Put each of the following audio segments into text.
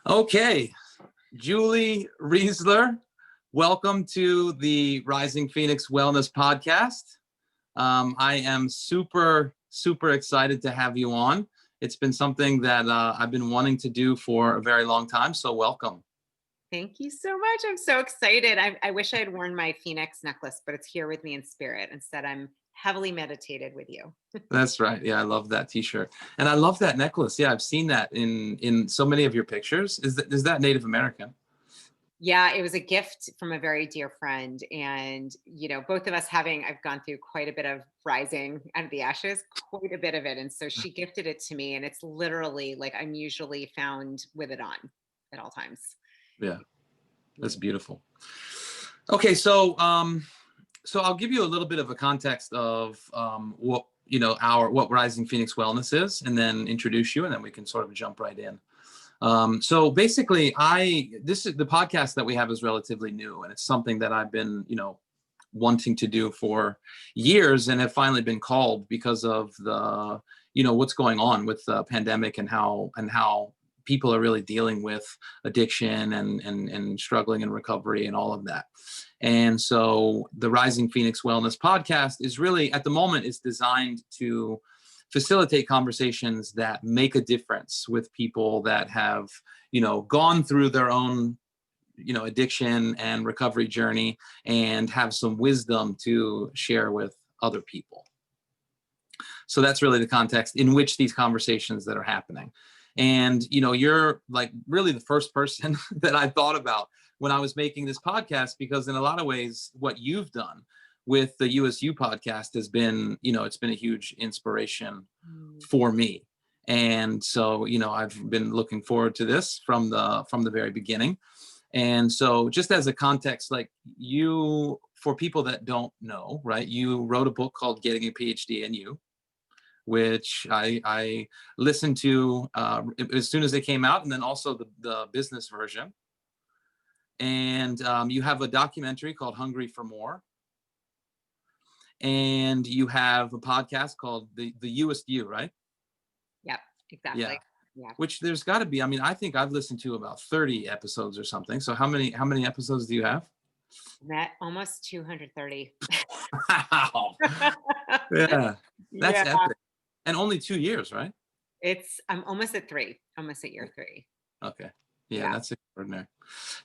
Okay, Julie Reisler, welcome to the Rising Phoenix Wellness Podcast. I am super excited to have you on. It's been something that I've been wanting to do for a very long time, so welcome. Thank you so much. I'm so excited. I wish I had worn my Phoenix necklace, but it's here with me in spirit. Instead, I'm heavily meditated with you. That's right. Yeah, I love that T-shirt, and I love that necklace. Yeah, I've seen that in so many of your pictures. Is that Native American? Yeah, it was a gift from a very dear friend. And, both of us I've gone through quite a bit of rising out of the ashes, quite a bit of it. And so she gifted it to me. And it's literally like I'm usually found with it on at all times. Yeah, that's Yeah. beautiful. Okay, so I'll give you a little bit of a context of what Rising Phoenix Wellness is, and then introduce you, and then we can sort of jump right in. So basically, this is the podcast that we have is relatively new, and it's something that I've been wanting to do for years, and have finally been called because of the what's going on with the pandemic and how people are really dealing with addiction and struggling in recovery and all of that. And so the Rising Phoenix Wellness podcast is really, at the moment, is designed to facilitate conversations that make a difference with people that have, gone through their own, addiction and recovery journey, and have some wisdom to share with other people. So that's really the context in which these conversations that are happening. And, you're like really the first person that I thought about when I was making this podcast, because in a lot of ways, what you've done with the You-est You podcast has been, it's been a huge inspiration Mm. for me. And so, I've been looking forward to this from the very beginning. And so just as a context, like for people that don't know, right, you wrote a book called Getting a PhD in You, which I listened to as soon as they came out, and then also the business version. And you have a documentary called Hungry for More, and you have a podcast called the You-est You, right? Yep, Yeah. exactly. Yeah. Which there's got to be. I mean, I think I've listened to about 30 episodes or something. So how many episodes do you have? I'm at almost 230. Wow. Yeah, that's Yeah. epic. And only 2 years, right? I'm almost at three, almost at year three. Okay. Yeah, Yeah. that's extraordinary.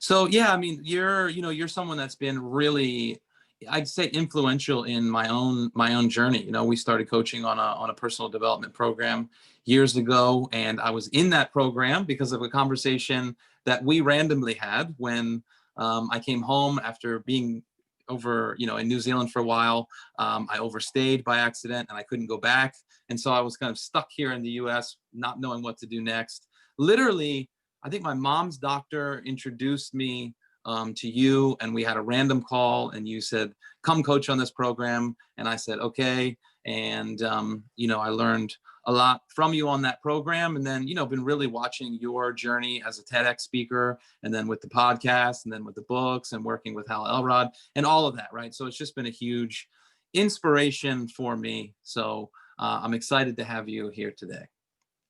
So yeah, I mean, you're someone that's been really, I'd say, influential in my own journey. We started coaching on a personal development program years ago, and I was in that program because of a conversation that we randomly had when I came home after being over, in New Zealand for a while. I overstayed by accident and I couldn't go back. And so I was kind of stuck here in the US, not knowing what to do next. Literally, I think my mom's doctor introduced me to you, and we had a random call, and you said, come coach on this program. And I said, okay. And, I learned a lot from you on that program, and then, been really watching your journey as a TEDx speaker, and then with the podcast, and then with the books, and working with Hal Elrod and all of that. Right. So it's just been a huge inspiration for me. So I'm excited to have you here today.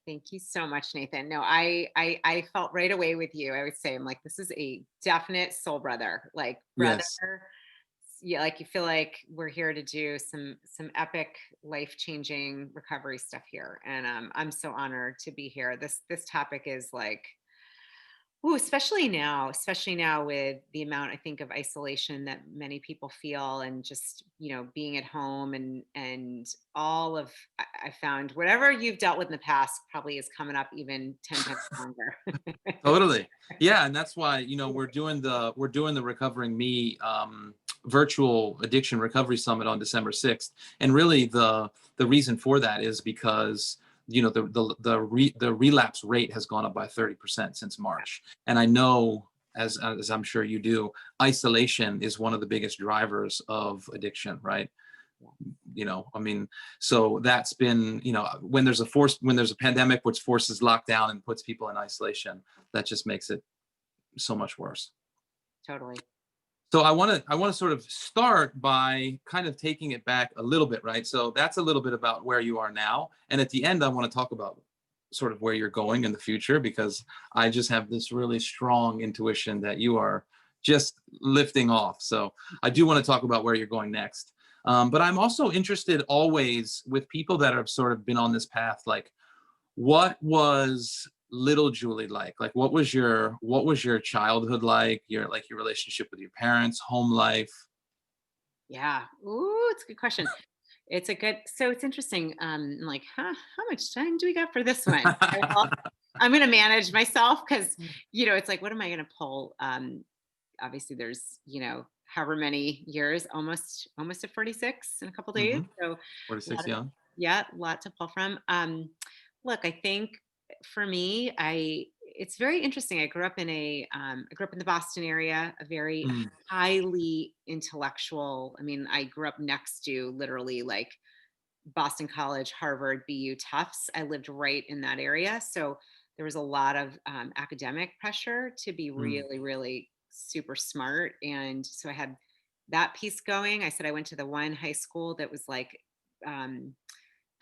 Thank you so much, Nathan. No, I felt right away with you. I would say I'm like, this is a definite soul brother, like brother. Yes. Yeah, like you feel like we're here to do some epic life-changing recovery stuff here. And I'm so honored to be here. This topic is like, ooh, especially now with the amount, I think, of isolation that many people feel, and just, being at home, and all of, I found whatever you've dealt with in the past probably is coming up even 10 times longer. Totally. Yeah, and that's why, we're doing the Recovering Me virtual addiction recovery summit on December 6th. And really the reason for that is because the relapse rate has gone up by 30% since March. And I know, as I'm sure you do, isolation is one of the biggest drivers of addiction, right? I mean, so that's been, when there's a pandemic which forces lockdown and puts people in isolation, that just makes it so much worse. Totally. So I want to sort of start by kind of taking it back a little bit, right? So that's a little bit about where you are now, and at the end I want to talk about sort of where you're going in the future, because I just have this really strong intuition that you are just lifting off. So I do want to talk about where you're going next. But I'm also interested always with people that have sort of been on this path, like what was little Julie like? Like what was your childhood like? Your relationship with your parents, home life? Yeah. Ooh, it's a good question. It's a good, so it's interesting. I'm like, huh, how much time do we got for this one? Okay, well, I'm going to manage myself because, it's like, what am I going to pull? Obviously there's, however many years, almost at 46 in a couple days. Hmm. So a 46 lot of, young. yeah, a lot to pull from. Look, I think for me, it's very interesting. I grew up in the Boston area, a very Mm, highly intellectual. I mean, I grew up next to literally like Boston College, Harvard, BU, Tufts. I lived right in that area. So there was a lot of academic pressure to be mm, really, really super smart. And so I had that piece going. I said I went to the one high school that was like um,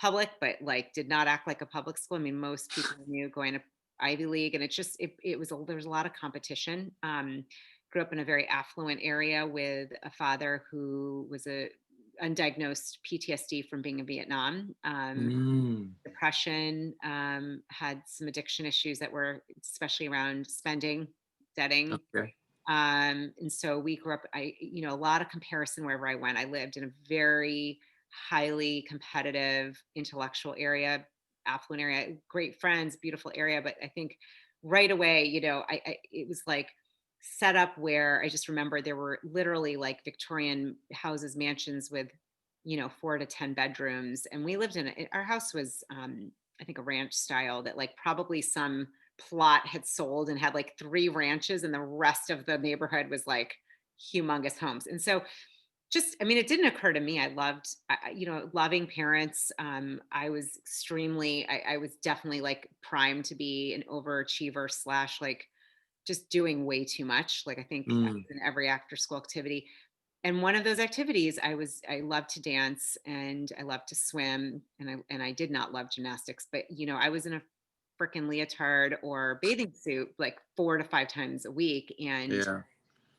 public, but like did not act like a public school. I mean, most people knew going to Ivy League, and it was there was a lot of competition. Grew up in a very affluent area with a father who was a undiagnosed PTSD from being in Vietnam, mm. depression, had some addiction issues that were especially around spending, debting. Okay. And so we grew up, a lot of comparison wherever I went. I lived in a very highly competitive intellectual area, affluent area, great friends, beautiful area. But I think right away, it was like set up where I just remember there were literally like Victorian houses, mansions with, 4 to 10 bedrooms. And we lived our house was, I think a ranch style that like probably some plot had sold and had like 3 ranches and the rest of the neighborhood was like humongous homes. And so just, I mean, it didn't occur to me. I loved, loving parents. I was I was definitely like primed to be an overachiever slash like just doing way too much. Like I think I Mm, was in every after school activity. And one of those activities, I loved to dance and I loved to swim, and I did not love gymnastics, but I was in a freaking leotard or bathing suit like 4 to 5 times a week. yeah.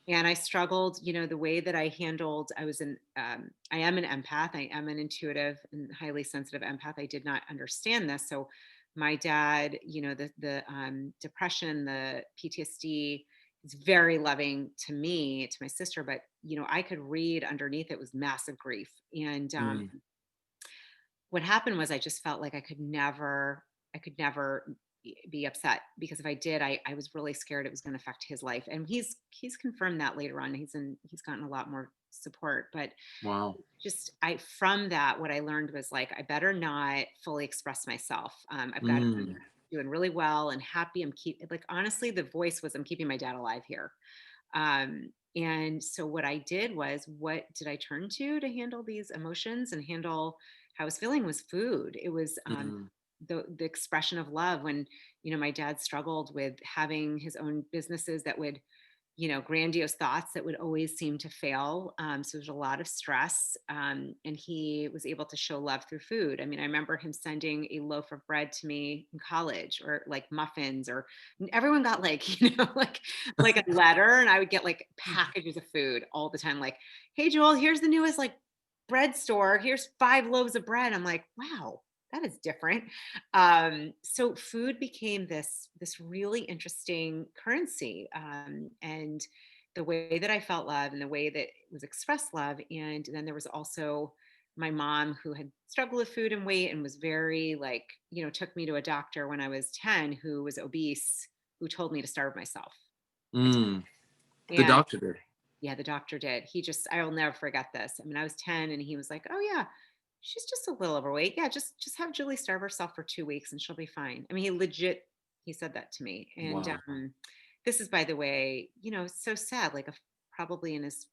And I struggled, the way that I handled, I am an empath. I am an intuitive and highly sensitive empath. I did not understand this. So my dad, the depression, the PTSD, is very loving to me, to my sister, but, I could read underneath it was massive grief. And Mm, what happened was I just felt like I could never be upset, because if I did, I was really scared it was going to affect his life. And he's confirmed that later on. He's gotten a lot more support. But wow. just I from that, what I learned was like I better not fully express myself. I've got to be Mm, doing really well and happy. Like honestly, the voice was I'm keeping my dad alive here. And so what I did was, what did I turn to handle these emotions and handle how I was feeling, was food. It was mm, the expression of love. When my dad struggled with having his own businesses that would, grandiose thoughts that would always seem to fail. So there's a lot of stress. And he was able to show love through food. I mean, I remember him sending a loaf of bread to me in college, or like muffins, or everyone got like, like a letter, and I would get like packages of food all the time. Like, hey, Joel, here's the newest like bread store. Here's 5 loaves of bread. I'm like, wow, that is different. So food became this really interesting currency, and the way that I felt love and the way that was expressed love. And then there was also my mom, who had struggled with food and weight and was very like, took me to a doctor when I was 10 who was obese, who told me to starve myself. mm. The And doctor did. yeah, the doctor did. I'll never forget this. I mean, I was 10 and he was like, "Oh yeah, she's just a little overweight. Yeah, just have Julie starve herself for 2 weeks and she'll be fine." I mean, he said that to me. And Wow. this is, by the way, so sad, like probably in his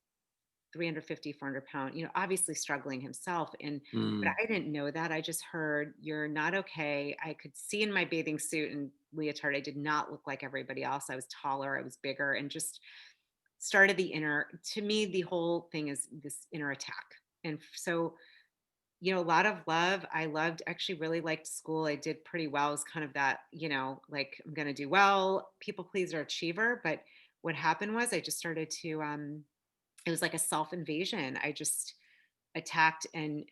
350, 400 pound, obviously struggling himself. But Mm, I didn't know that. I just heard, "You're not okay." I could see in my bathing suit and leotard, I did not look like everybody else. I was taller, I was bigger, and just started to me, the whole thing is this inner attack. And so, a lot of love. I actually really liked school. I did pretty well. It was kind of that, like I'm going to do well, people pleaser, achiever. But what happened was I just started to, it was like a self invasion. I just attacked and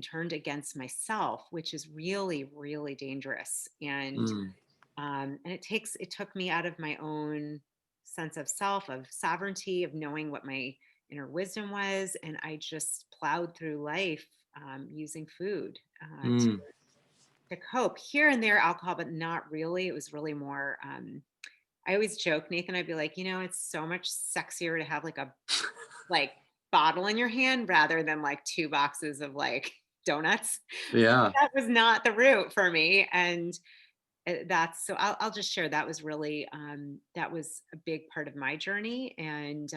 turned against myself, which is really, really dangerous. Mm, And it took me out of my own sense of self, of sovereignty, of knowing what my inner wisdom was. And I just plowed through life using food mm. to cope. Here and there, alcohol, but not really. It was really more. I always joke, Nathan. I'd be like, it's so much sexier to have like a like bottle in your hand rather than like two boxes of like donuts. Yeah. That was not the route for me, and that's so I'll just share that was really that was a big part of my journey. And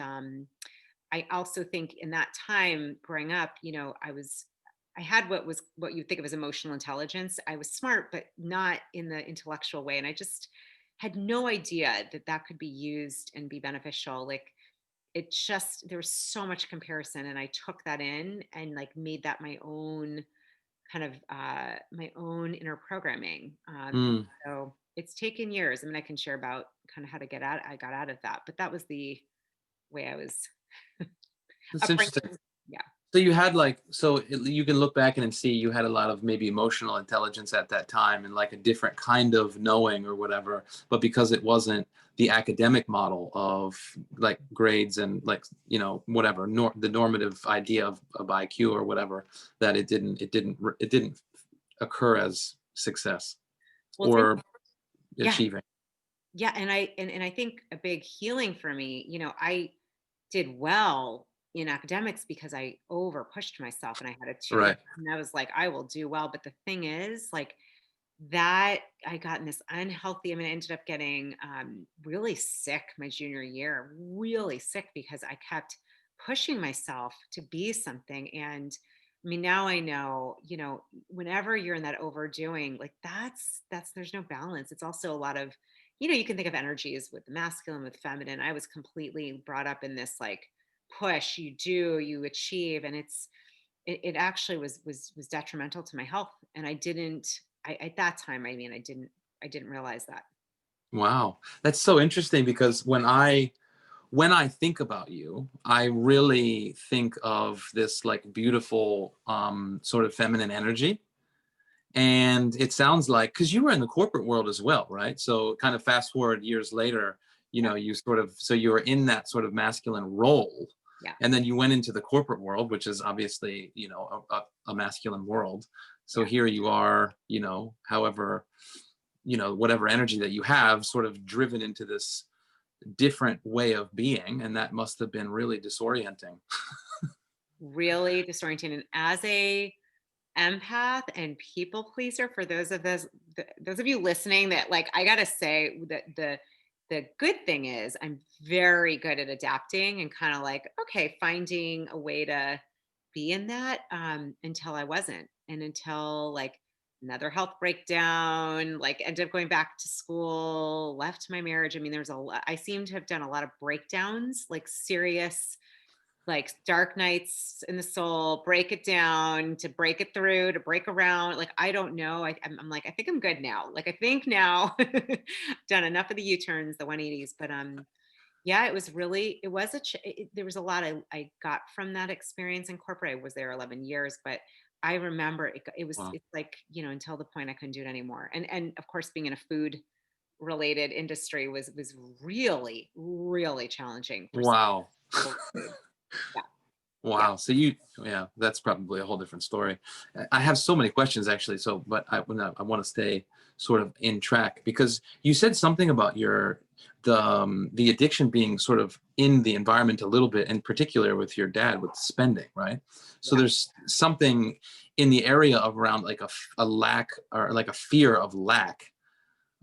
I also think in that time growing up, I had what you think of as emotional intelligence. I was smart, but not in the intellectual way. And I just had no idea that that could be used and be beneficial. Like it just, there was so much comparison, and I took that in and like made that my own kind of my own inner programming. And Mm. so it's taken years. I mean, I can share about kind of how to get out. I got out of that, but that was the way I was That's interesting. upbringing. Yeah. So you had like, you can look back and see you had a lot of maybe emotional intelligence at that time and like a different kind of knowing or whatever. But because it wasn't the academic model of like grades and like, whatever, the normative idea of IQ or whatever, that it didn't occur as success Well, or yeah, achieving. yeah, and I think a big healing for me. I did well in academics because I over pushed myself, and I had a tutor, Right. and I was like, I will do well. But the thing is, like that I got in this unhealthy. I mean, I ended up getting really sick my junior year, really sick because I kept pushing myself to be something. And I mean, now I know, whenever you're in that overdoing, like that's there's no balance. It's also a lot of, you can think of energies with the masculine, with feminine. I was completely brought up in this like push, you do, you achieve, and it actually was detrimental to my health. And I didn't at that time, I mean, I didn't realize that. Wow. That's so interesting because when I think about you, I really think of this like beautiful sort of feminine energy. And it sounds like, because you were in the corporate world as well, right? So kind of fast forward years later, Yeah. so you were in that sort of masculine role. Yeah. And then you went into the corporate world, which is obviously, a masculine world. So Yeah. here you are, however, whatever energy that you have sort of driven into this different way of being, and that must have been really disorienting. Really disorienting. And as a empath and people pleaser, for those of you listening, that like I gotta say that the good thing is I'm very good at adapting and kind of like, okay, finding a way to be in that, until I wasn't. And until like another health breakdown, like ended up going back to school, left my marriage. I mean, there's a lot, I seem to have done a lot of breakdowns, like serious, like dark nights in the soul, break it down, to break it through, to break around. Like, I don't know. I'm like, I think I'm good now. Like, I think now done enough of the U-turns, the 180s. But yeah, it was there was a lot I got from that experience in corporate. I was there 11 years, but I remember Wow. it's like, until the point I couldn't do it anymore. And of course, being in a food related industry was really, really challenging for some Wow. trouble with food. Yeah. Yeah. Wow. Yeah, that's probably a whole different story. I have so many questions actually. But I want to stay sort of in track because you said something about the addiction being sort of in the environment a little bit, in particular with your dad with spending, right? So Yeah. there's something in the area of around like a lack or like a fear of lack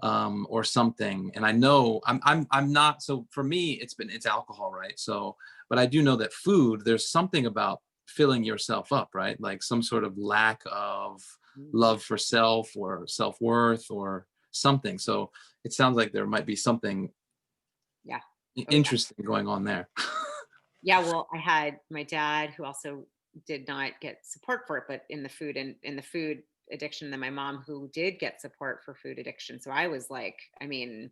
or something. And I know I'm not, so for me it's alcohol, right? So but I do know that food, there's something about filling yourself up, right? Like some sort of lack of Mhm. love for self or self-worth or something. So it sounds like there might be something Yeah. Oh, yeah. interesting going on there. Yeah. Well, I had my dad who also did not get support for it, but in the food addiction, then my mom who did get support for food addiction. So I was like, I mean,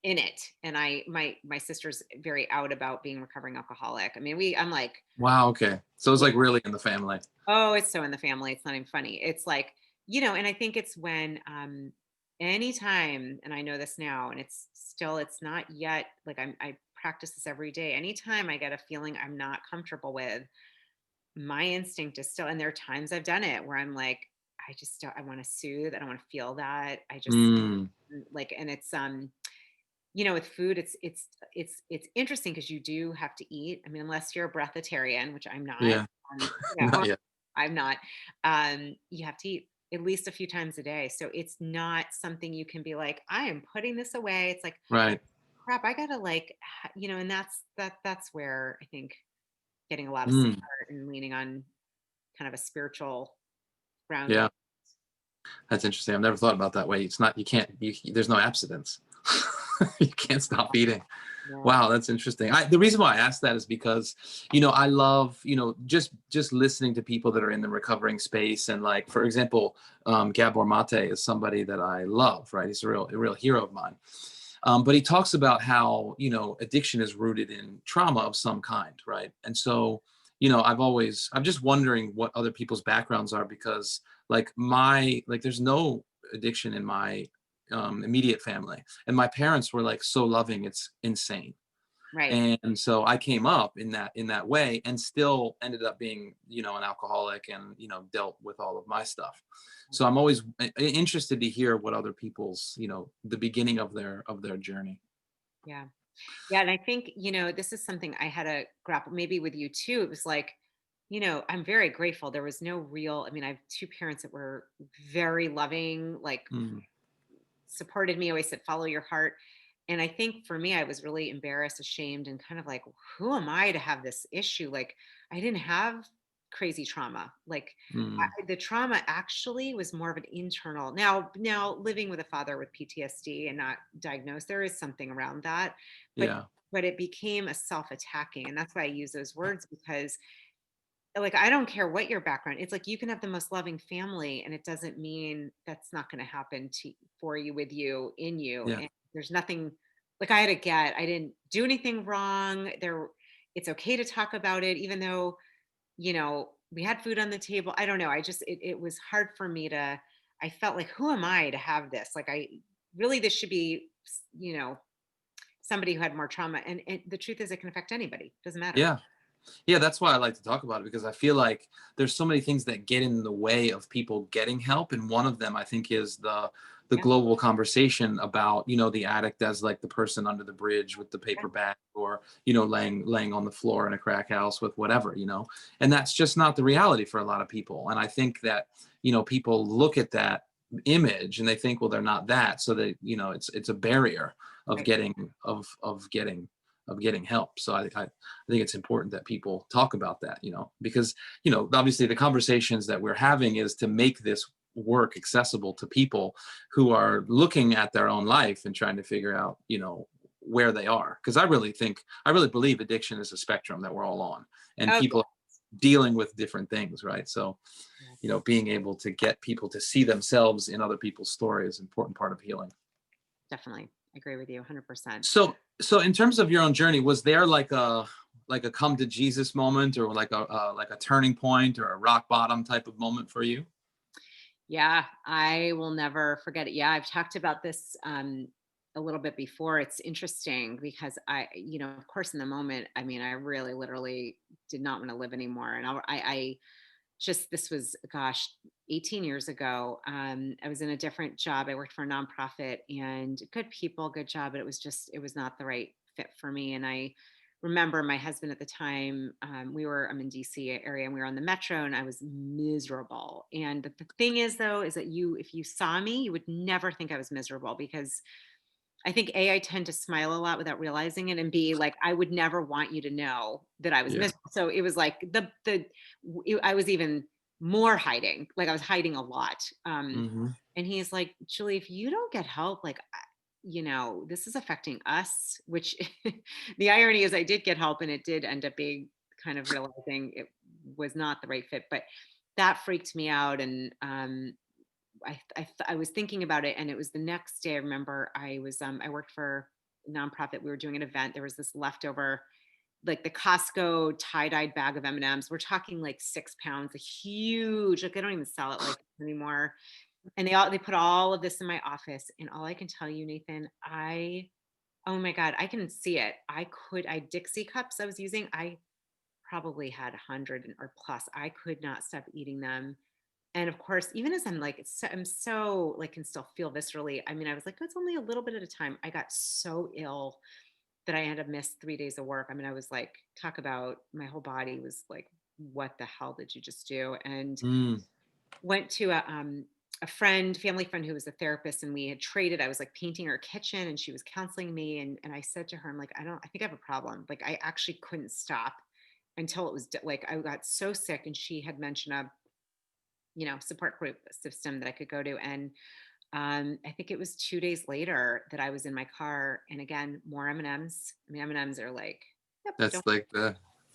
in it. And my sister's very out about being a recovering alcoholic. I mean, I'm like, Wow. Okay. So it's like really in the family. oh, it's so in the family. It's not even funny. It's like, and I think it's when anytime, and I know this now, and it's not yet like I practice this every day. Anytime I get a feeling I'm not comfortable with, my instinct is still, and there are times I've done it where I'm like, I just don't, I want to soothe. I don't want to feel that. I just Mm, like, and it's with food, it's interesting because you do have to eat. I mean, unless you're a breatharian, which I'm not. yeah. Or Not yet. I'm not. You have to eat at least a few times a day. So it's not something you can be like, I am putting this away. It's like, Right. crap, I gotta like, and that's where I think getting a lot of Mm, support and leaning on kind of a spiritual grounding. yeah. That's interesting. I've never thought about that way. It's not, there's no abstinence. You can't stop eating. Yeah. Wow, that's interesting. The reason why I asked that is because, I love, just listening to people that are in the recovering space. And like, for example, Gabor Mate is somebody that I love, right? He's a real hero of mine. But he talks about how, addiction is rooted in trauma of some kind, right? And so, I'm just wondering what other people's backgrounds are because there's no addiction in my immediate family. And my parents were like so loving, it's insane. Right. And so I came up in that way and still ended up being, an alcoholic and, dealt with all of my stuff. So I'm always interested to hear what other people's, the beginning of their journey. Yeah. Yeah, and I think, this is something I had to grapple maybe with you too. It was like, I'm very grateful. There was no real, I mean, I have two parents that were very loving, like Mm, supported me, always said, follow your heart. And I think for me, I was really embarrassed, ashamed, and kind of like, who am I to have this issue? Like, I didn't have crazy trauma. Like, mm, the trauma actually was more of an internal. Now living with a father with PTSD and not diagnosed, there is something around that, but yeah. but it became a self-attacking, and that's why I use those words because like I don't care what your background. It's like you can have the most loving family and it doesn't mean that's not going to happen to for you with you in you. Yeah. And there's nothing like I didn't do anything wrong. It's okay to talk about it even though, we had food on the table. I don't know. It was hard for me to I felt like who am I to have this? Like I really this should be, somebody who had more trauma and the truth is it can affect anybody. Doesn't matter. Yeah. Yeah, that's why I like to talk about it because I feel like there's so many things that get in the way of people getting help, and one of them I think is the Yeah. global conversation about the addict as like the person under the bridge with the Yeah. paper bag or laying on the floor in a crack house with whatever, and that's just not the reality for a lot of people. And I think that people look at that image and they think, well, they're not that, so that it's a barrier of Right. getting help. So I think it's important that people talk about that, because, obviously the conversations that we're having is to make this work accessible to people who are looking at their own life and trying to figure out, where they are. Because I really believe addiction is a spectrum that we're all on, and Oh, people are dealing with different things, right? So, yes. being able to get people to see themselves in other people's story is an important part of healing. Definitely. I agree with you 100%. So in terms of your own journey, was there like a come to Jesus moment or like a turning point or a rock bottom type of moment for you? Yeah, I will never forget it. Yeah, I've talked about this a little bit before. It's interesting because of course, in the moment, I mean, I really literally did not want to live anymore. And I just, this was, gosh, 18 years ago. I was in a different job. I worked for a nonprofit and good people, good job, but it was not the right fit for me. And I remember my husband at the time, I'm in DC area and we were on the metro and I was miserable. And the thing is though, is that if you saw me, you would never think I was miserable because I think I tend to smile a lot without realizing it, and B, like I would never want you to know that I was Yeah. miserable. So it was like I was even more hiding, like I was hiding a lot. Hmm. And he's like, Julie, if you don't get help, like, this is affecting us, which the irony is I did get help and it did end up being kind of realizing it was not the right fit. But that freaked me out. And I was thinking about it, and it was the next day. I remember I worked for a nonprofit. We were doing an event. There was this leftover, like the Costco tie-dyed bag of M&Ms. We're talking like 6 pounds, a huge, like they don't even sell it like anymore. And they put all of this in my office. And all I can tell you, Nathan, oh my God, I can see it. I Dixie cups I was using. I probably had 100 or plus. I could not stop eating them. And of course, even as I'm so like, can still feel viscerally. I mean, I was like, it's only a little bit at a time. I got so ill that I had to miss 3 days of work. I mean, I was like, talk about my whole body was like, what the hell did you just do? And Mm. went to a family friend who was a therapist, and we had traded. I was like painting her kitchen, and she was counseling me. And I said to her, I'm like, I think I have a problem. Like, I actually couldn't stop until it was like, I got so sick. And she had mentioned a, support group system that I could go to. And I think it was 2 days later that I was in my car, and again, more M&Ms. I mean, M&Ms are like, yep, That's like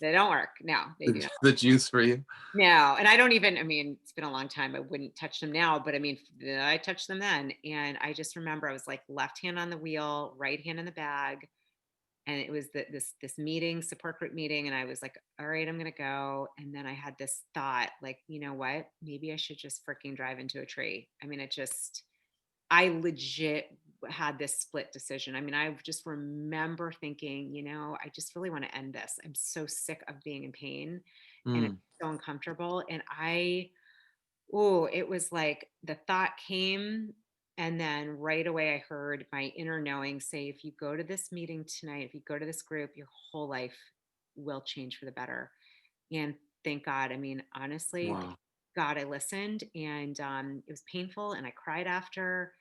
they don't work. No, they do not. the juice for you. No, and I don't even, I mean, it's been a long time. I wouldn't touch them now, but I mean, I touched them then. And I just remember I was like left hand on the wheel, right hand in the bag. And it was this meeting, support group meeting. And I was like, all right, I'm going to go. And then I had this thought, like, you know what? Maybe I should just freaking drive into a tree. I mean, I legit had this split decision. I mean, I just remember thinking, I just really want to end this. I'm so sick of being in pain, and it's Mm. so uncomfortable. And it was like the thought came. And then right away, I heard my inner knowing say, if you go to this meeting tonight, if you go to this group, your whole life will change for the better. And thank God. I mean, honestly, Wow. God, I listened, and it was painful, and I cried after,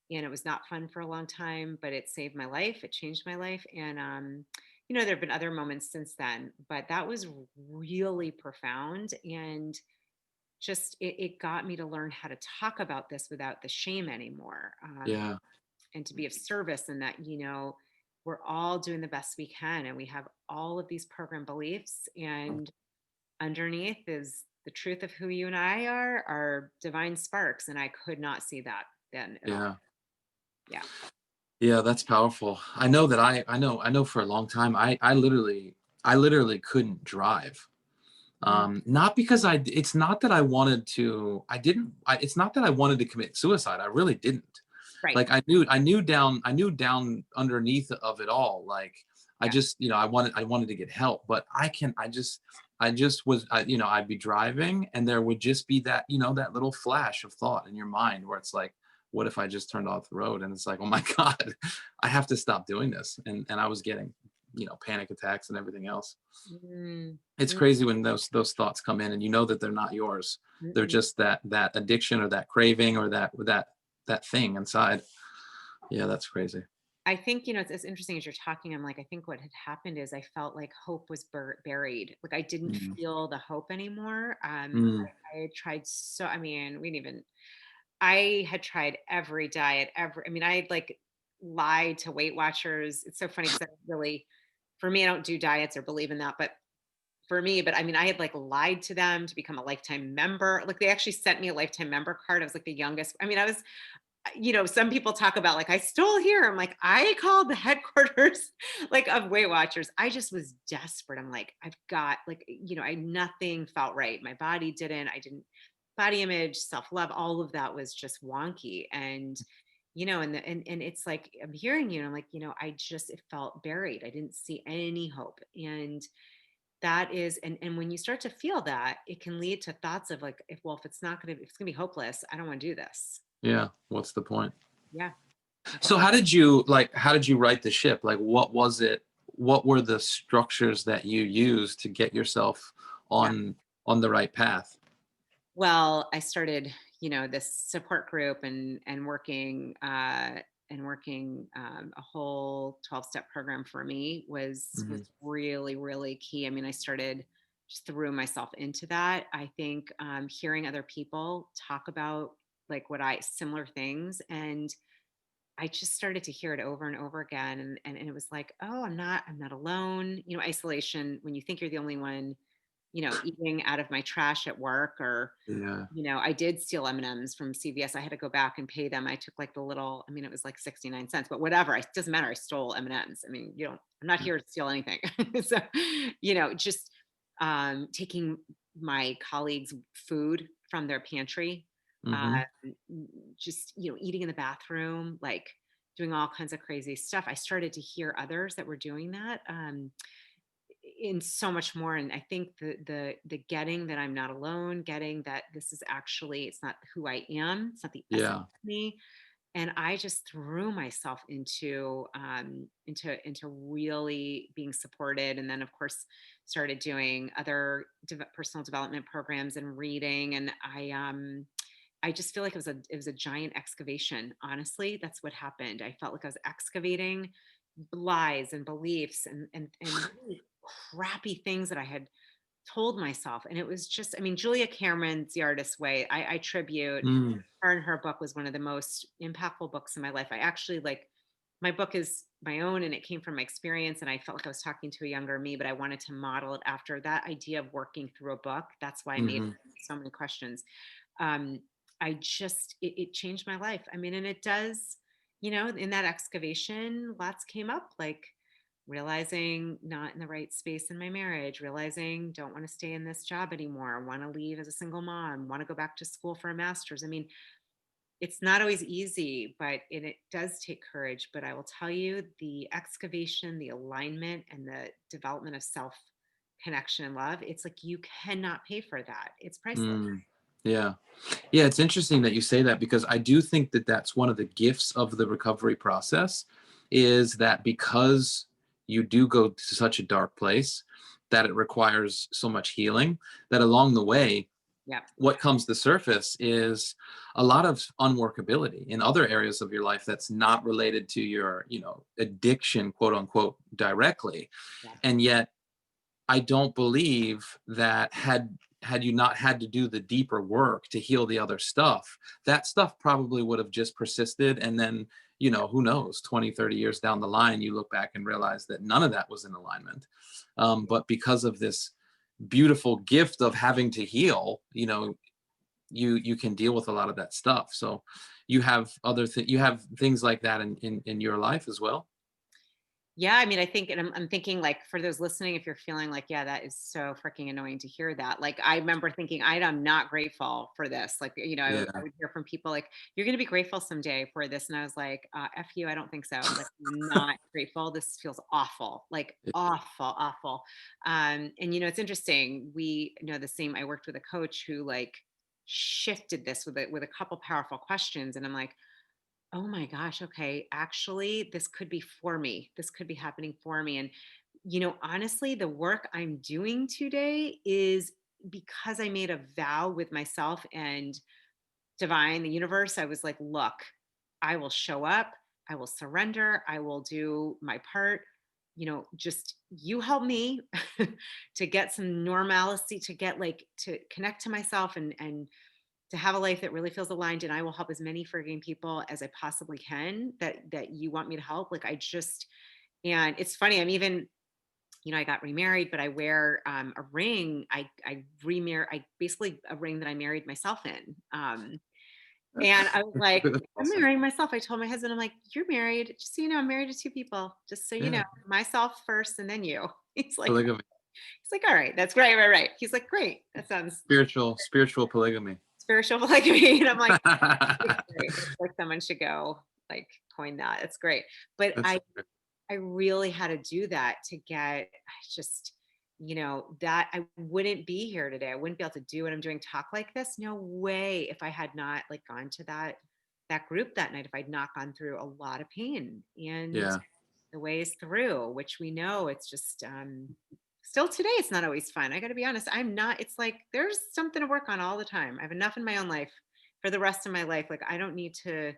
and it was not fun for a long time, but it saved my life. It changed my life. And, there have been other moments since then, but that was really profound. And just, it got me to learn how to talk about this without the shame anymore, Yeah. and to be of service. And that, we're all doing the best we can. And we have all of these program beliefs. And underneath is the truth of who you and I are divine sparks. And I could not see that then at all. Yeah. Yeah. Yeah, that's powerful. I know that I know for a long time I literally couldn't drive. Mm. Not because it's not that I wanted to, it's not that I wanted to commit suicide. I really didn't. Right. Like I knew down underneath of it all, like I Yeah. just, I wanted to get help, but I just was, I'd be driving and there would just be that, that little flash of thought in your mind where it's like, what if I just turned off the road? And it's like, oh my God, I have to stop doing this. And I was getting, panic attacks and everything else. Mm, It's mm, crazy when those thoughts come in and you know that they're not yours. They're mm-mm. just that addiction or that craving or that thing inside. Yeah, that's crazy. I think, it's interesting as you're talking. I'm like, I think what had happened is I felt like hope was buried. Like I didn't Mm. feel the hope anymore. Mm. I had tried so, I mean, I had tried every diet, I mean, I had like lied to Weight Watchers. It's so funny because for me, I don't do diets or believe in that, but for me, but I mean, I had like lied to them to become a lifetime member. Like they actually sent me a lifetime member card. I was like the youngest. I mean, some people talk about like I stole here. I'm like, I called the headquarters like of Weight Watchers. I just was desperate. I'm like, I've got like, nothing felt right. My body didn't, I didn't, body image, self-love, all of that was just wonky. And, and it's like, I'm hearing you and I'm like, it felt buried. I didn't see any hope. And that is, and when you start to feel that, it can lead to thoughts of like, if it's gonna be hopeless, I don't want to do this. Yeah. What's the point? Yeah. So how did you write the ship? Like what was it? What were the structures that you used to get yourself Yeah. on the right path? Well, I started, this support group, and working a whole 12-step program for me was Mhm. really, really key. I mean, I started just threw myself into that. I think hearing other people talk about like similar things, and I just started to hear it over and over again. And it was like, oh, I'm not alone. Isolation, when you think you're the only one, eating out of my trash at work, or, Yeah. I did steal M&Ms from CVS. I had to go back and pay them. I took like the little, I mean, it was like 69 cents, but whatever. It doesn't matter. I stole M&Ms. I mean, I'm not Yeah. here to steal anything. So, just taking my colleagues' food from their pantry, Mm-hmm. uh, just, eating in the bathroom, like doing all kinds of crazy stuff. I started to hear others that were doing that. In so much more, and I think the getting that I'm not alone, getting that this is actually, it's not who I am, it's not the essence Yeah. of me, and I just threw myself into really being supported. And then of course started doing other personal development programs and reading, and I just feel like it was a giant excavation. Honestly, that's what happened. I felt like I was excavating lies and beliefs and really crappy things that I had told myself. And it was just, I mean, Julia Cameron's The Artist's Way, I attribute Mm. her, and her book was one of the most impactful books in my life. I actually like, my book is my own and it came from my experience, and I felt like I was talking to a younger me, but I wanted to model it after that idea of working through a book. That's why I made Mm-hmm. so many questions. um, I just, it changed my life. I mean, and it does, in that excavation, lots came up, like realizing not in the right space in my marriage, realizing don't want to stay in this job anymore, want to leave as a single mom, want to go back to school for a master's. I mean, it's not always easy, but it does take courage. But I will tell you, the excavation, the alignment, and the development of self connection and love, it's like you cannot pay for that. It's priceless. Mm. Yeah. Yeah, it's interesting that you say that, because I do think that that's one of the gifts of the recovery process, is that because you do go to such a dark place, that it requires so much healing, that along the way, Yeah. what comes to surface is a lot of unworkability in other areas of your life that's not related to your, addiction, quote unquote, directly. Yeah. And yet I don't believe that had you not had to do the deeper work to heal the other stuff, that stuff probably would have just persisted. And then, who knows, 20, 30 years down the line, you look back and realize that none of that was in alignment. But because of this beautiful gift of having to heal, you can deal with a lot of that stuff. So you have things like that in your life as well. Yeah, I mean, I think, and I'm thinking, like, for those listening, if you're feeling like, yeah, that is so freaking annoying to hear that. Like, I remember thinking, I'm not grateful for this. Like, I Yeah. would hear from people like, you're going to be grateful someday for this. And I was like, F you, I don't think so. Like, I'm not grateful. This feels awful, like awful, awful. And, it's interesting. We know the same. I worked with a coach who like shifted this with a couple powerful questions. And I'm like, oh my gosh, okay, actually, this could be for me. This could be happening for me. And, honestly, the work I'm doing today is because I made a vow with myself and divine, the universe. I was like, look, I will show up, I will surrender, I will do my part. Just you help me to get some normalcy, to get like to connect to myself and to have a life that really feels aligned, and I will help as many frigging people as I possibly can that you want me to help. Like, I just, and it's funny, I'm even, I got remarried, but I wear a ring. I remarry, I basically a ring that I married myself in. And I was like, That's I'm awesome. marrying myself. I told my husband, I'm like, you're married. Just so you know, I'm married to two people. Just so you Yeah. know, myself first and then you. Polygamy. He's like, all right, that's great, right, right. He's like, great. That sounds Spiritual polygamy. spiritual polygamy. And I'm like, it's great. It's like someone should go like coin that. It's great. But That's I really had to do that to get, I just, that I wouldn't be here today. I wouldn't be able to do what I'm doing, talk like this. No way, if I had not like gone to that group that night, if I'd not gone through a lot of pain and yeah. the ways through, which we know it's just still today, it's not always fun. I got to be honest. I'm not, it's like there's something to work on all the time. I have enough in my own life for the rest of my life. Like, I don't need to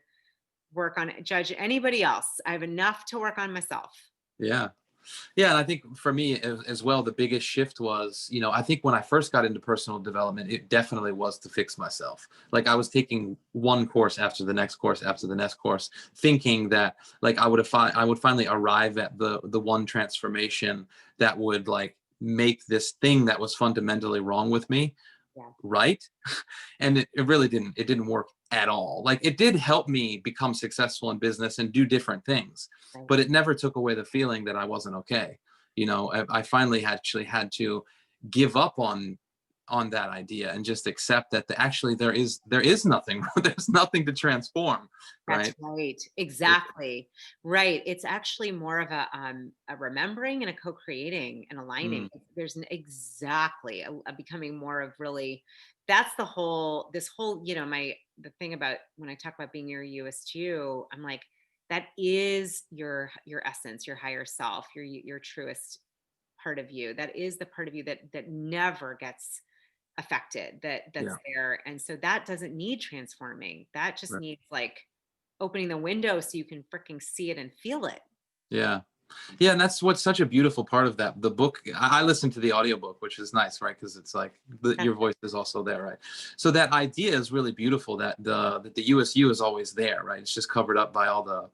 work on it, judge anybody else. I have enough to work on myself. Yeah. Yeah, and I think for me as well, the biggest shift was, I think when I first got into personal development, it definitely was to fix myself. Like I was taking one course after the next course after the next course, thinking that like I would finally arrive at the one transformation that would like make this thing that was fundamentally wrong with me Yeah. right. And it really didn't work at all. Like, it did help me become successful in business and do different things, Right. but it never took away the feeling that I wasn't okay. I finally actually had to give up on that idea and just accept that actually there is nothing there's nothing to transform, That's right? right. It- Exactly. Right. It's actually more of a remembering and a co-creating and aligning. mm, There's an exactly a becoming more of really, that's the whole, this whole, the thing about when I talk about being your U-est you, I'm like, that is your essence, your higher self, your truest part of you. That is the part of you that never gets affected, that's yeah, there. And so that doesn't need transforming. That just right. needs like opening the window so you can freaking see it and feel it. Yeah. Yeah, and that's what's such a beautiful part of that. The book, I listened to the audiobook, which is nice, right? Because it's like That's your voice is also there, right? So that idea is really beautiful, that the USU is always there, right? It's just covered up by all the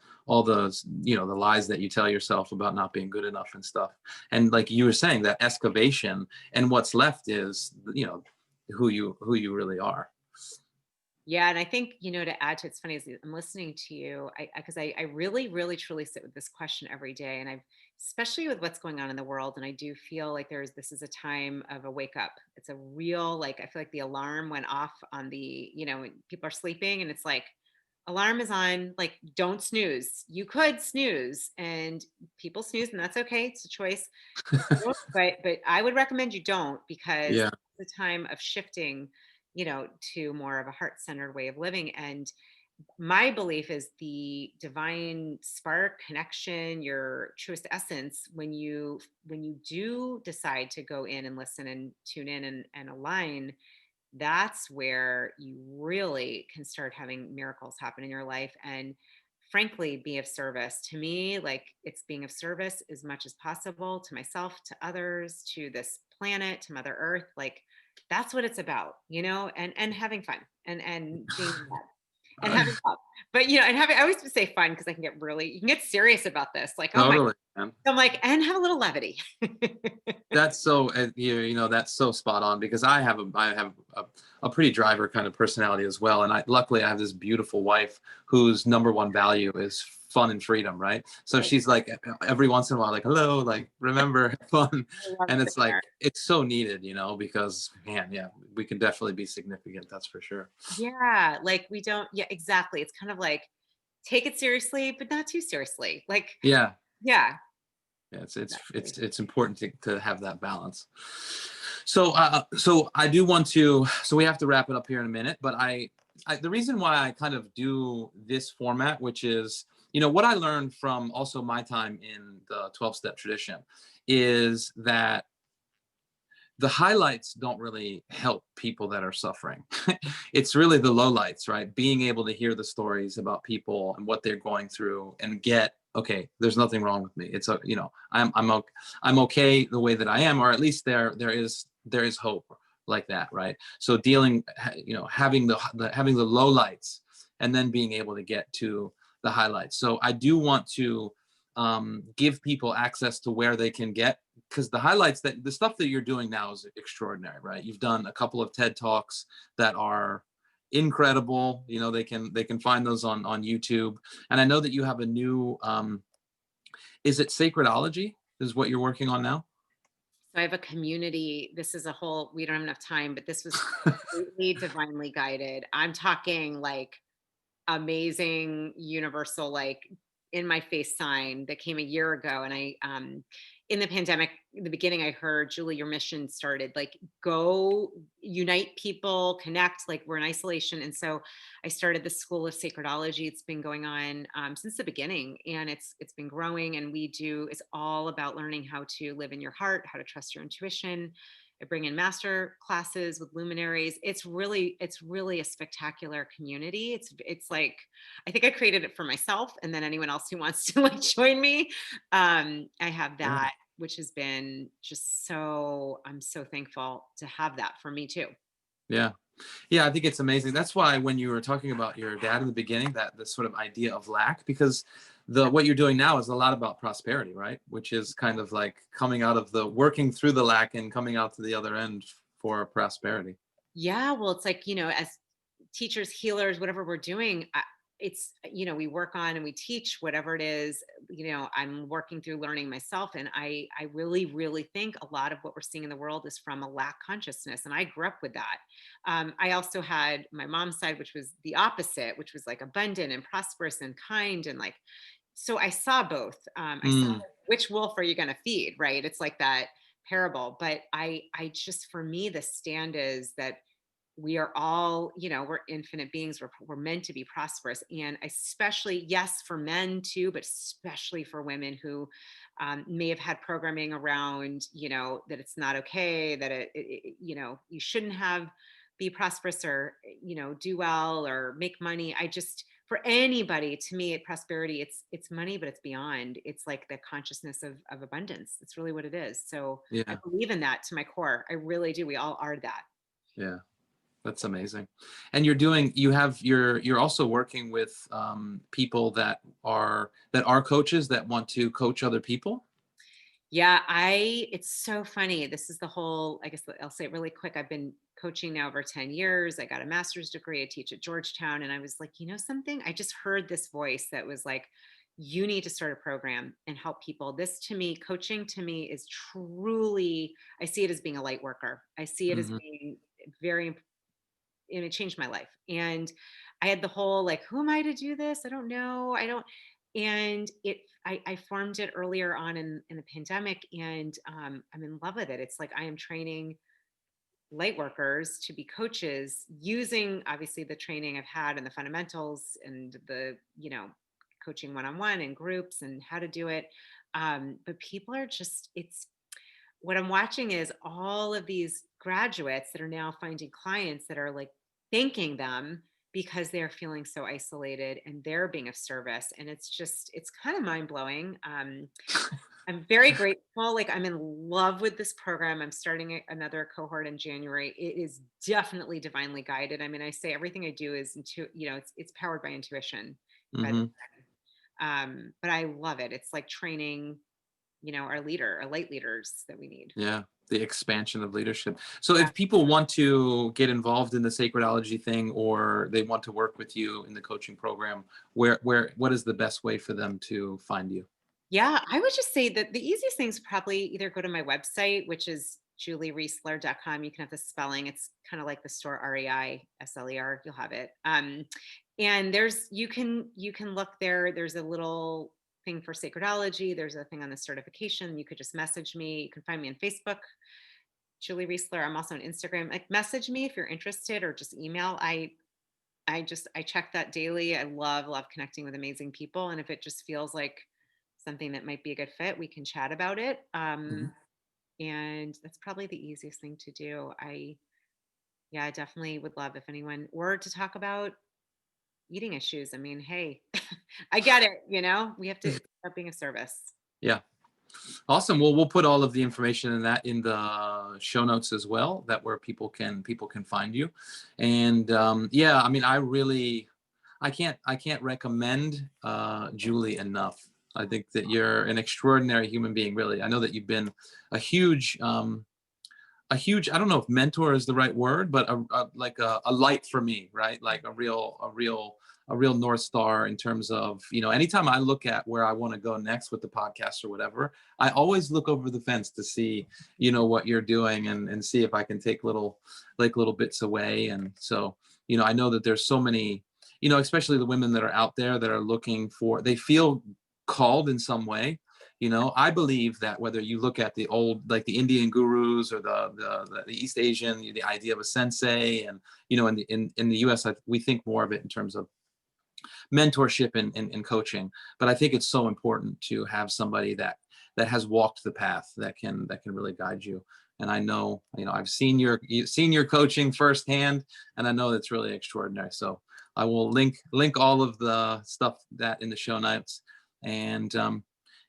lies that you tell yourself about not being good enough and stuff. And like you were saying, that excavation, and what's left is, who you really are. Yeah, and I think, to add to it's funny as I'm listening to you, I really, really, truly sit with this question every day, and I've especially with what's going on in the world, and I do feel like this is a time of a wake up. It's a real like I feel like the alarm went off on when people are sleeping, and it's like alarm is on, like don't snooze. You could snooze, and people snooze, and that's okay. It's a choice. But I would recommend you don't because Yeah. it's the time of shifting, to more of a heart-centered way of living. And my belief is the divine spark connection, your truest essence, when you do decide to go in and listen and tune in and align, that's where you really can start having miracles happen in your life and frankly be of service. To me, like it's being of service as much as possible to myself, to others, to this planet, to Mother Earth. Like that's what it's about, and having fun and being and having fun. But and having, I always say fun because you can get serious about this. Like, oh my, Totally, man. I'm like, and have a little levity. That's so that's so spot on, because I have a pretty driver kind of personality as well, and luckily I have this beautiful wife whose number one value is fun and freedom, right? So Right. she's like every once in a while, like, hello, like, remember, fun. I love And sitting it's like there. it's so needed, because man, yeah, we can definitely be significant, that's for sure. Yeah, like we don't, yeah, exactly. It's kind of like take it seriously, but not too seriously. Like, Yeah. yeah, Yeah, it's exactly. it's important to have that balance. So I do want to. So we have to wrap it up here in a minute. But the reason why I kind of do this format, which is what I learned from also my time in the 12-step tradition, is that the highlights don't really help people that are suffering. It's really the lowlights, right? Being able to hear the stories about people and what they're going through and get, okay, there's nothing wrong with me. It's I'm okay the way that I am, or at least there is hope like that, right? So dealing, having the lowlights and then being able to get to the highlights. So I do want to give people access to where they can get, because the stuff that you're doing now is extraordinary, right? You've done a couple of TED Talks that are incredible. They can find those on YouTube. And I know that you have a new, is it Sacredology is what you're working on now? So I have a community. This is a whole, we don't have enough time, but this was completely divinely guided. I'm talking like amazing universal like in my face sign that came a year ago. And I in the pandemic, in the beginning, I heard, Julie, your mission started like go unite people, connect, like we're in isolation. And so I started the School of Sacredology. It's been going on since the beginning, and it's been growing. And it's all about learning how to live in your heart, how to trust your intuition. I bring in master classes with luminaries. It's really a spectacular community. It's like I think I created it for myself, and then anyone else who wants to like join me. I have Yeah. that, which has been just so. I'm so thankful to have that for me too. Yeah. Yeah, I think it's amazing. That's why when you were talking about your dad in the beginning, that the sort of idea of lack, because what you're doing now is a lot about prosperity, right? Which is kind of like coming out of the working through the lack and coming out to the other end for prosperity. Yeah, well, it's like, as teachers, healers, whatever we're doing, it's, we work on and we teach whatever it is, I'm working through learning myself. And I really, really think a lot of what we're seeing in the world is from a lack consciousness. And I grew up with that. I also had my mom's side, which was the opposite, which was like abundant and prosperous and kind. And like, so I saw both. I saw Mm, which wolf are you going to feed, right? It's like that parable. But I just, for me, the stand is that we are all, we're infinite beings. We're meant to be prosperous. And especially, yes, for men too, but especially for women who may have had programming around, that it's not okay, that you shouldn't be prosperous or, do well or make money. I just, for anybody, to me, prosperity, it's money, but it's beyond. It's like the consciousness of abundance. It's really what it is. So I yeah, believe in that to my core. I really do. We all are that. yeah. That's amazing. And you're also working with people that are coaches that want to coach other people. Yeah, it's so funny. This is the whole, I guess I'll say it really quick. I've been coaching now over 10 years. I got a master's degree. I teach at Georgetown. And I was like, something? I just heard this voice that was like, you need to start a program and help people. This to me, coaching to me is truly, I see it as being a light worker. I see it as Hmm. being very, and it changed my life. And I had the whole like, who am I to do this? I don't know. I don't. And I formed it earlier on in the pandemic, and I'm in love with it. It's like I am training light workers to be coaches using obviously the training I've had and the fundamentals and the, coaching one-on-one and groups and how to do it. But people are just, it's, what I'm watching is all of these graduates that are now finding clients that are like thanking them because they're feeling so isolated and they're being of service. And it's just, it's kind of mind blowing. I'm very grateful. Like I'm in love with this program. I'm starting another cohort in January. It is definitely divinely guided. I mean, I say everything I do is it's powered by intuition. By the, Hmm. but I love it. It's like training, our light leaders that we need. Yeah, the expansion of leadership. So Yeah. if people want to get involved in the Sacredology thing, or they want to work with you in the coaching program, what is the best way for them to find you? Yeah, I would just say that the easiest thing is probably either go to my website, which is juliereisler.com. You can have the spelling. It's kind of like the store Reisler. You'll have it. And you can look there. There's a little thing for Sacredology. There's a thing on the certification. You could just message me. You can find me on Facebook, Julie Reisler. I'm also on Instagram. Like message me if you're interested, or just email. I check that daily. I love connecting with amazing people. And if it just feels like something that might be a good fit, we can chat about it. Mhm. And that's probably the easiest thing to do. Yeah, I definitely would love if anyone were to talk about eating issues. I mean, hey, I get it. We have to, it's about being of service. Yeah. Awesome. Well, we'll put all of the information in the show notes as well, that where people can find you. And yeah, I mean, I can't recommend Julie enough. I think that you're an extraordinary human being, really. I know that you've been a huge, I don't know if mentor is the right word, but like a light for me, right? Like a real North Star in terms of, anytime I look at where I want to go next with the podcast or whatever, I always look over the fence to see, what you're doing, and see if I can take little bits away. And so, I know that there's so many, especially the women that are out there that are they feel called in some way. I believe that whether you look at the old, like the Indian gurus, or the East Asian, the idea of a sensei, and in the US, we think more of it in terms of mentorship and coaching. But I think it's so important to have somebody that has walked the path, that can really guide you. And I know, I've seen your coaching firsthand, and I know that's really extraordinary. So I will link all of the stuff that in the show notes. And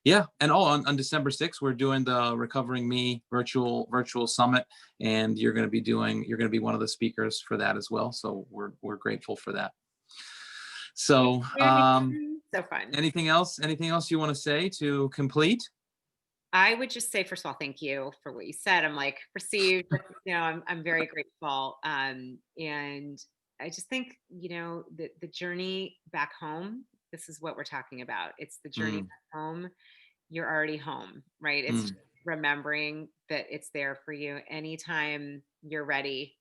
Yeah, and on December 6th, we're doing the Recovering Me virtual summit, and you're going to be one of the speakers for that as well. So we're grateful for that. So So fun. anything else you want to say to complete? I would just say, first of all, thank you for what you said. I'm like received, I'm very grateful. And I just think, the journey back home, this is what we're talking about. It's the journey Mm, back home. You're already home, right? It's just mm, remembering that it's there for you anytime you're ready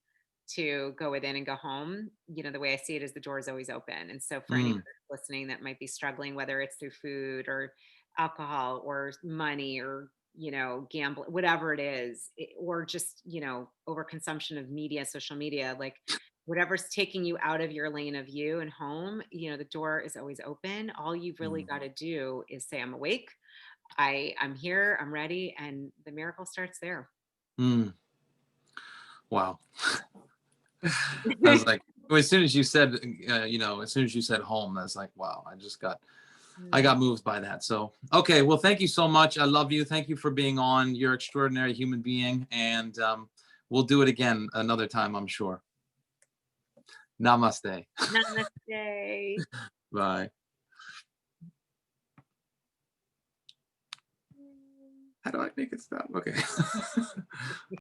to go within and go home. The way I see it is the door is always open. And so for anybody mm, listening that might be struggling, whether it's through food or alcohol or money or, gamble, whatever it is, or just, overconsumption of media, social media, like whatever's taking you out of your lane of you and home, the door is always open. All you've really mm, got to do is say, I'm awake. I'm here, I'm ready, and the miracle starts there. mm. Wow. I was like, well, as soon as you said, as soon as you said home, I was like, wow, I Mm. got moved by that. So, okay. Well, thank you so much. I love you. Thank you for being on. You're an extraordinary human being. And we'll do it again another time, I'm sure. Namaste. Namaste. Bye. How do I make it stop? Okay.